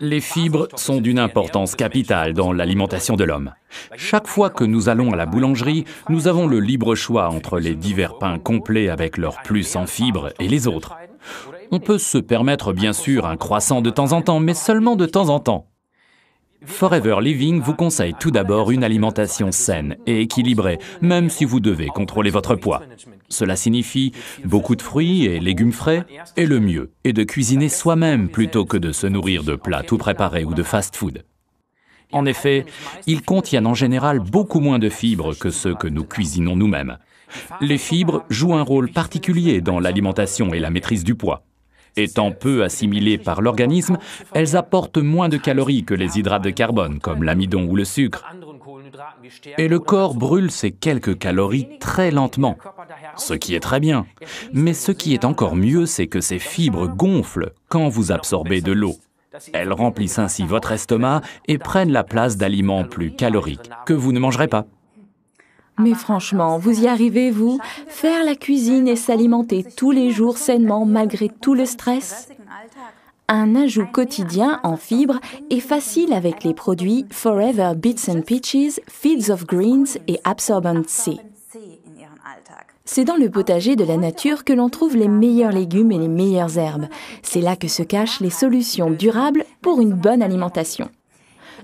Les fibres sont d'une importance capitale dans l'alimentation de l'homme. Chaque fois que nous allons à la boulangerie, nous avons le libre choix entre les divers pains complets avec leur plus en fibres et les autres. On peut se permettre bien sûr un croissant de temps en temps, mais seulement de temps en temps. Forever Living vous conseille tout d'abord une alimentation saine et équilibrée, même si vous devez contrôler votre poids. Cela signifie beaucoup de fruits et légumes frais, et le mieux est de cuisiner soi-même plutôt que de se nourrir de plats tout préparés ou de fast-food. En effet, ils contiennent en général beaucoup moins de fibres que ceux que nous cuisinons nous-mêmes. Les fibres jouent un rôle particulier dans l'alimentation et la maîtrise du poids. Étant peu assimilées par l'organisme, elles apportent moins de calories que les hydrates de carbone, comme l'amidon ou le sucre. Et le corps brûle ces quelques calories très lentement, ce qui est très bien. Mais ce qui est encore mieux, c'est que ces fibres gonflent quand vous absorbez de l'eau. Elles remplissent ainsi votre estomac et prennent la place d'aliments plus caloriques que vous ne mangerez pas. Mais franchement, vous y arrivez, vous? Faire la cuisine et s'alimenter tous les jours sainement malgré tout le stress? Un ajout quotidien en fibres est facile avec les produits Forever Bits and Peaches, Fields of Greens et Absorbent C. C'est dans le potager de la nature que l'on trouve les meilleurs légumes et les meilleures herbes. C'est là que se cachent les solutions durables pour une bonne alimentation.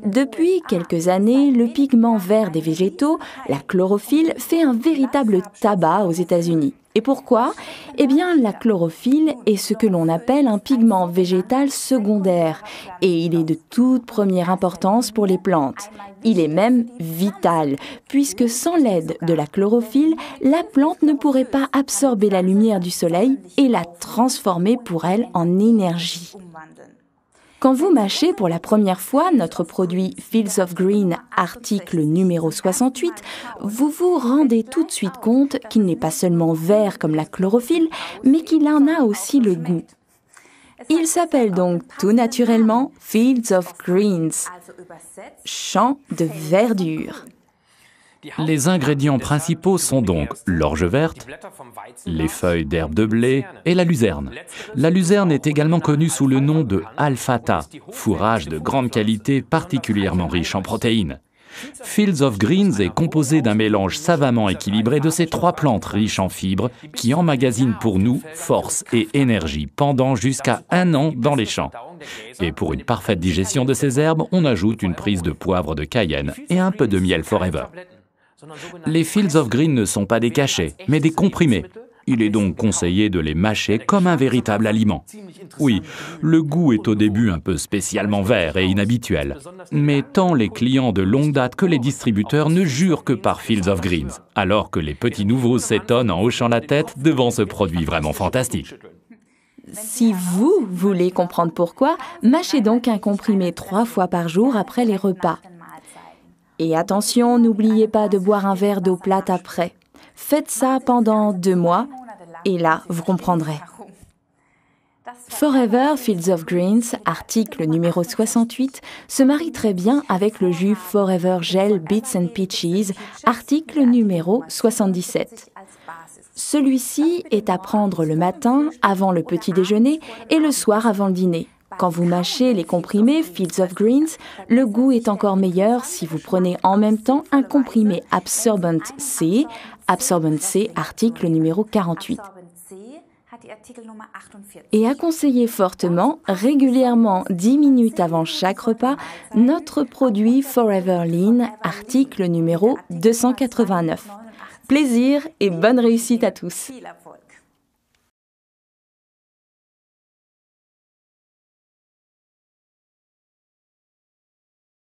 Depuis quelques années, le pigment vert des végétaux, la chlorophylle, fait un véritable tabac aux États-Unis. Et pourquoi? Eh bien, la chlorophylle est ce que l'on appelle un pigment végétal secondaire. Et il est de toute première importance pour les plantes. Il est même vital, puisque sans l'aide de la chlorophylle, la plante ne pourrait pas absorber la lumière du soleil et la transformer pour elle en énergie. Quand vous mâchez pour la première fois notre produit Fields of Green, article numéro 68, vous vous rendez tout de suite compte qu'il n'est pas seulement vert comme la chlorophylle, mais qu'il en a aussi le goût. Il s'appelle donc tout naturellement Fields of Greens, champ de verdure. Les ingrédients principaux sont donc l'orge verte, les feuilles d'herbe de blé et la luzerne. La luzerne est également connue sous le nom de alfalfa, fourrage de grande qualité particulièrement riche en protéines. Fields of Greens est composé d'un mélange savamment équilibré de ces trois plantes riches en fibres qui emmagasinent pour nous force et énergie pendant jusqu'à 1 an dans les champs. Et pour une parfaite digestion de ces herbes, on ajoute une prise de poivre de Cayenne et un peu de miel Forever. Les Fields of Green ne sont pas des cachets, mais des comprimés. Il est donc conseillé de les mâcher comme un véritable aliment. Oui, le goût est au début un peu spécialement vert et inhabituel. Mais tant les clients de longue date que les distributeurs ne jurent que par Fields of Greens, alors que les petits nouveaux s'étonnent en hochant la tête devant ce produit vraiment fantastique. Si vous voulez comprendre pourquoi, mâchez donc un comprimé 3 fois par jour après les repas. Et attention, n'oubliez pas de boire un verre d'eau plate après. Faites ça pendant 2 mois, et là, vous comprendrez. Forever Fields of Greens, article numéro 68, se marie très bien avec le jus Forever Gel Bits and Peaches, article numéro 77. Celui-ci est à prendre le matin, avant le petit déjeuner, et le soir avant le dîner. Quand vous mâchez les comprimés Fields of Greens, le goût est encore meilleur si vous prenez en même temps un comprimé Absorbent C, article numéro 48. Et à conseiller fortement, régulièrement 10 minutes avant chaque repas, notre produit Forever Lean, article numéro 289. Plaisir et bonne réussite à tous.